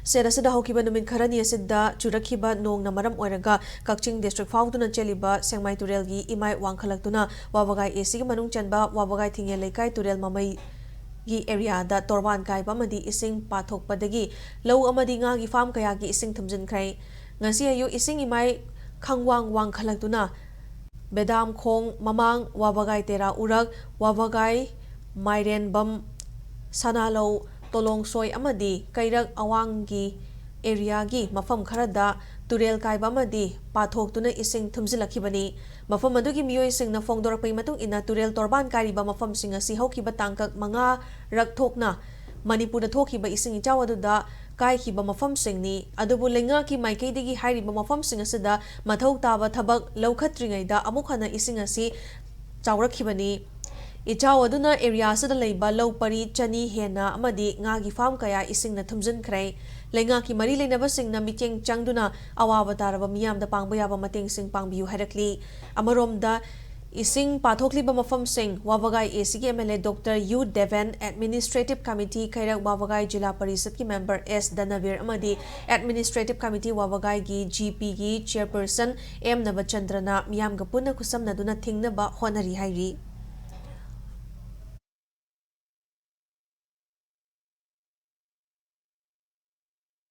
Sera sada hokiba numin kharani asidda churakhiba nongna maram oiraga Kakching district fauduna cheliba Sengmai turelgi imai wangkhalaktuna Wabagai AC gi manung chanba Wabagai thingye leikai turel mamai gi area da torban kai bamadi ising pathokpadagi low amadi nga gi farm kaya gi ising thumjin krai ngasi ayu ising imai khangwang wangkhalaktuna Bedam khong mamang Wabagai tera urak Wabagai Mairen bam Sanalo Tolong soy amadi kairak awangi area gi mafam kharada turel kaiba amadi pathok tuna ising thumjilakibani mafam adugi miyoi singna fongdorpai matung ina turel torban kariba mafam singa si hokiba tangkak manga rak thokna Manipur da thokiba ising ichaw aduda kai khiba mafam singni adubu lenga ki maikei digi hairiba mafam singa sida mathau taba thabak laukhatringai da amuk hana ising asi chawrakhibani Ichaw aduna area sada leiba low pari chani hena amadi ngagi farm kaya ising na thumjin krai lenga ki mari leinaba singna miteng changduna awaba taraba miyam da pangba yaba mateng sing pangbiu harakli amaromda ising pathokliba mafam sing Wabagai AC ki MLA Dr. U Devan Administrative Committee kairak Wabagai Jila Parisad ki member S Danavir amadi Administrative Committee Wabagai gi GP gi chairperson M Navachandrana miyam ga punna kusam naduna thingnaba honari hairi